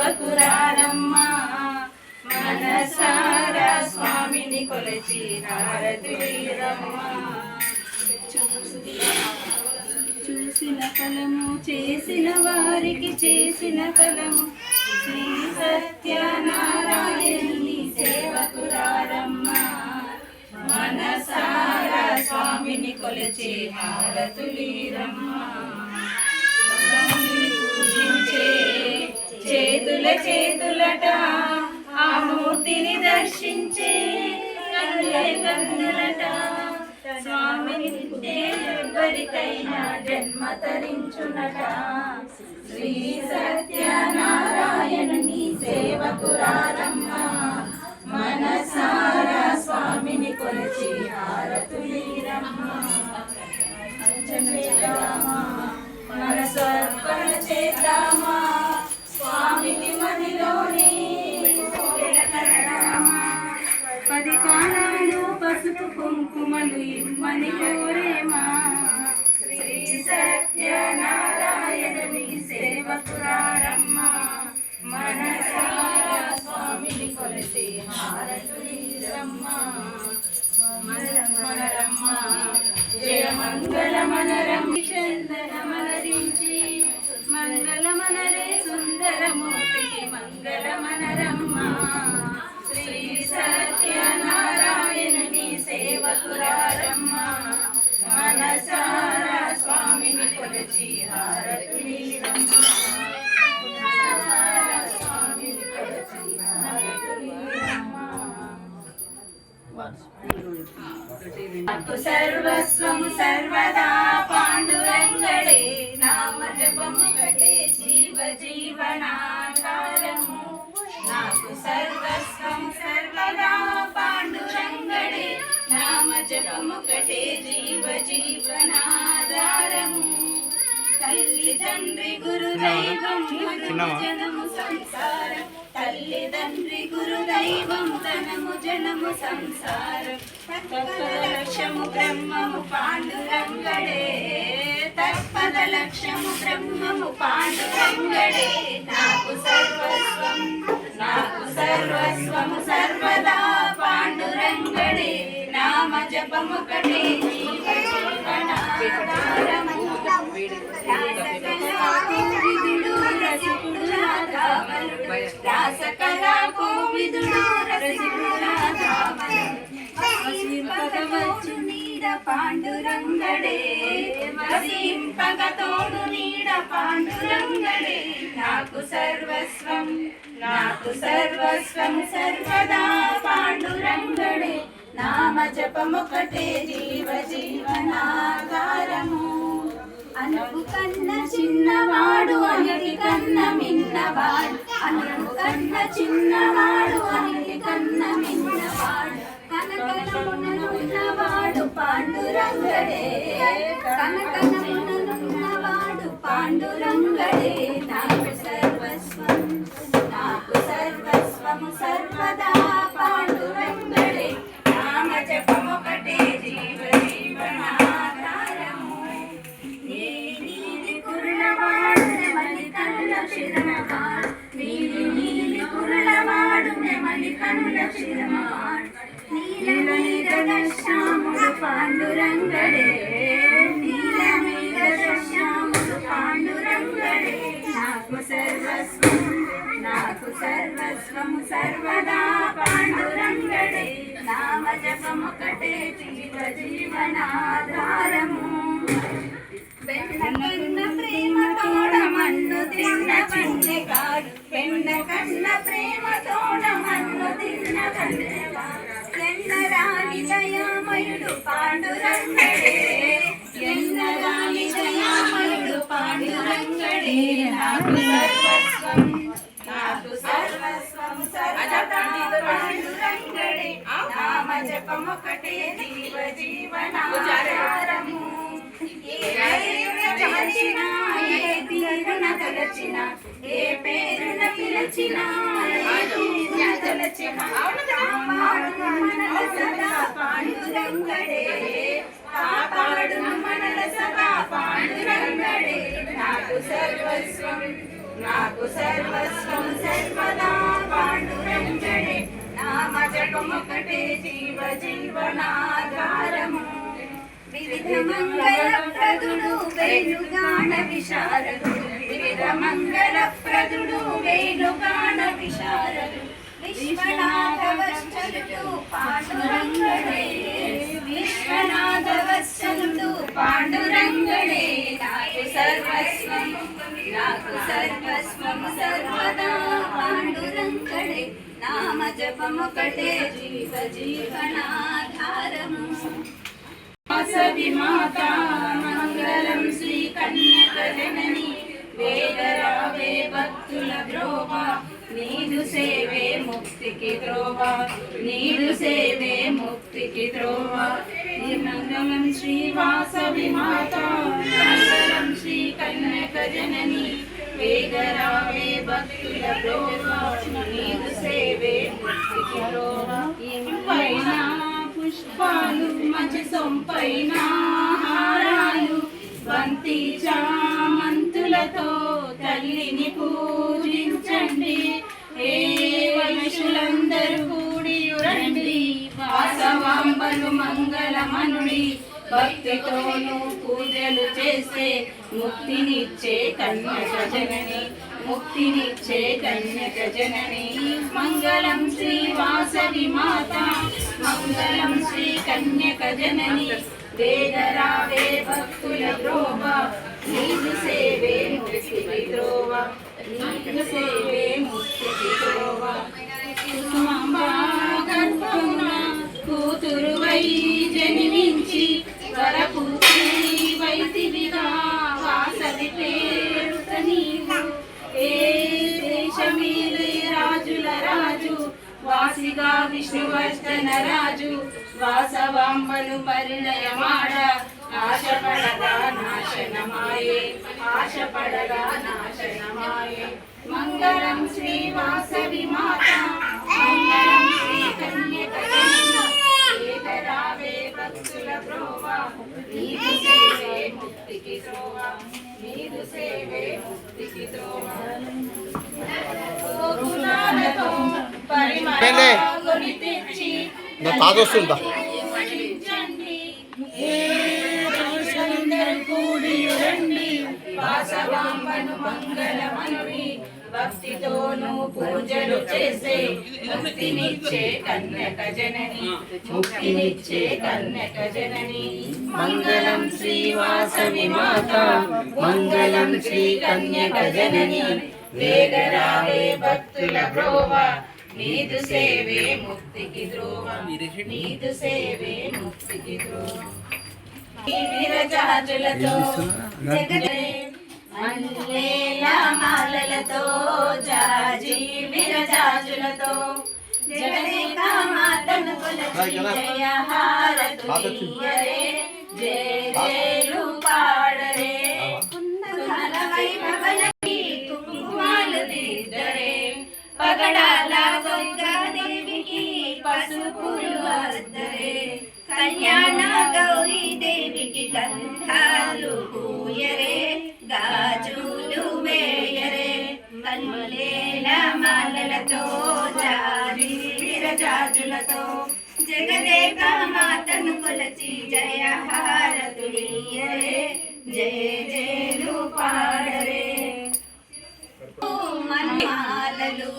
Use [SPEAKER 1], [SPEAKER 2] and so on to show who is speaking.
[SPEAKER 1] సేవకురారమ్మా మనసారా స్వామిని కొలచి హారతులీరమ్మా చూసిన ఫలము చేసిన వారికి చేసిన ఫలము శ్రీ సత్యనారాయణుని సేవకురారమ్మా మనసారా స్వామిని కొలచి హారతులీరమ్మా పూజించే చేతుల చేతులట ఆ మూర్తిని దర్శించే కన్నులట స్వామిని ఎవరికైనా జన్మ తరించునట శ్రీ సత్యనారాయణుని సేవకురారమ్మా మనసారా స్వామిని కొలిచి హారతులీరమ్మా మనసర్పణ చేద్దామా స్వామికి మదిలోని పది కాలాలు పసుపు కుంకుమలు ఇమ్మని కోరేమా శ్రీ సత్యనారాయణుని సేవకురారమ్మా మనసారా స్వామిని కొలిచి హారతులీరమ్మా మనరమ్మా జయ మంగళమనరం చందనమలరించి మంగళమనరే సుందరమూర్తికి మంగళమనరమ్మా శ్రీ సత్యనారాయణుని సేవకురారమ్మా మనసారా స్వామిని కొలిచి హారతులీరమ్మా స్వామిని కొలిచి హారతులీరమ్మా నాకు సర్వస్వము సర్వదా పాండురంగడే నామ జపము కటే జీవ జీవనాధారము నాకు సర్వస్వం సర్వదా పాండురంగడే నామ జపము కటే జీవ జీవనాధారము తల్లి తండ్రి గురుదైవం జనము సంసారం తల్లి తండ్రి గురుదైవం తనము జనము సంసారం తత్పద లక్ష్యము బ్రహ్మము పాండురంగడే తత్పద లక్ష్యము బ్రహ్మము పాండురంగడే నాకు సర్వస్వము సర్వదా పాండురంగడే నామ జపము కటే జీవ జీవనాధారము రాసకళా కోవిదుడు రసికుడు వసింపగవచ్చు నీడ పాండురంగడే వసింపగతోడు నీడ పాండురంగడే నాకు సర్వస్వం సర్వదా పాండురంగడే నామ జపముకటే జీవ జీవనాధారము అనుకు కన్న చిన్నవాడు అనిటి కన్న మిన్నవాడు అనుకు కన్న చిన్నవాడు అనిటి కన్న మిన్నవాడు కనకనముననున్నవాడు పాండురంగడే కనకనముననున్నవాడు పాండురంగడే నాకు సర్వస్వము సర్వదా పాండురంగడే నామ జపముకటే జీవ జీవనాధారము నీలి కురులవాడు నెమలి కనుల శిరమవాడు నీలి కురులవాడు నెమలి కనుల శిరమవాడు నీలమేఘశ్యాముడు పాండురంగడే నీలమేఘశ్యాముడు పాండురంగడే నాకు సర్వస్వము సర్వదా పాండురంగడే నామ జపముకటే జీవ జీవనాధారము వెన్న ప్రేమ తోడ మన్ను తిన్న కన్నెగాడు వెన్న కన్న ప్రేమ తోడ మన్ను తిన్న కన్నెగాడు ఎన్నరాని దయామయుడు పాండురంగడే ఎన్నరాని దయామయుడు పాండురంగడే నాకు సర్వస్వం సర్వదా పాండురంగడే నామ జపముకటే జీవ జీవనాధారము ఏ పేరున పిలచిన పాండురంగడే కాపాడు మనల సదా పాండురంగడే నాకు సర్వస్వం జపమొకటే జీవ జీవనాధారము వివిధ మంగళప్రదుడు వేణుగాన విశారదు వివిధ మంగళప్రదుడు వేణుగాన విశారదు విశ్వనాథవశ్చలుడు పాండురంగడే విశ్వనాథవశ్చలుడు పాండురంగడే నాకు సర్వస్వం సర్వదా పాండురంగడే నామ జపమొకటే జీవ జీవనాధారము వాసవి మాతా మంగళం శ్రీ కన్యక జనని వేగరావే భక్తుల బ్రోవా నీదు సేవే ముక్తికి త్రోవా నీదు సేవే ముక్తికి త్రోవా మంగళం శ్రీ వాసవి మాతా మంగళం శ్రీ కన్యక జనని వేగరావే భక్తుల బ్రోవా నీదు సేవే ముక్తికి త్రోవా పైన పుష్పాలు మంచి సొంపైన హారాలు బంతి చామంతులతో తల్లిని పూజించండి ఏ వైశ్యులందరూ కూడి రండి వాసవాంబలు మంగళమనుడి భక్తితోనూ పూజలు చేస్తే ముక్తినిచ్చే కన్యక జనని ముక్తినిచ్చే కన్యక జనని మంగళం శ్రీ వాసవి మాత మంగళం శ్రీ కన్యక జనని వేగరావే భక్తుల బ్రోవ నీదు సేవే ముక్తికి త్రోవ నీదు సేవే ముక్తికి త్రోవ కుసుమాంబా గర్భమున కూతురువై జన్మించి వరపుత్రి వైతివిగా వాసవి పేరుత నీవు ఏ దేశమేలే రాజుల రాజు వాసిగా విష్ణువర్ధన రాజు వాసవాంబను పరిణయమాడ ఆశపడగా నాశనమాయే ఆశపడగా నాశనమాయే మంగళం శ్రీ వాసవి మాత మంగళం శ్రీ కన్యక జనని భక్తుల బ్రోవా నీదు సేవే ముక్తికి త్రోవా నీదు సేవే ముక్తికి త్రోవా గోకులాలతో పరిమళాలు తెచ్చి
[SPEAKER 2] తాగొస్తుందా
[SPEAKER 1] కూడి రండి వాసవాంబను మంగళమనుడి భక్తితోనూ పూజలు చేసే ముక్తినిచ్చే కన్యక జనని ముక్తినిచ్చే కన్యక జనని మంగళం శ్రీ వాసవి మాత మంగళం శ్రీ కన్యక జనని వేగరావే భక్తుల బ్రోవా నీదు సేవే ముక్తికి త్రోవ నీదు సేవే ముక్తికి త్రోవ విరజాజులతో జగదే మల్లేల మాలలతో జాజి విరజాజులతో జగదేక మాతను కొలచి జయ హారతులియరే జయ జయలు పాడరే కుందల వైభవలకి కుంకుమాలు దిద్దరే పగడాల గంగాదేవికి పసుపులు అద్దరే కళ్యాణ గౌరీ దేవికి గంధాలు పూయరే గాజులు వేయరే మల్లేల మాలలతో జారి విరజాజులతో జగదేక మాతను కొలచి జయ హారతులియరే జయ జయలు పాడరే మనమాలలు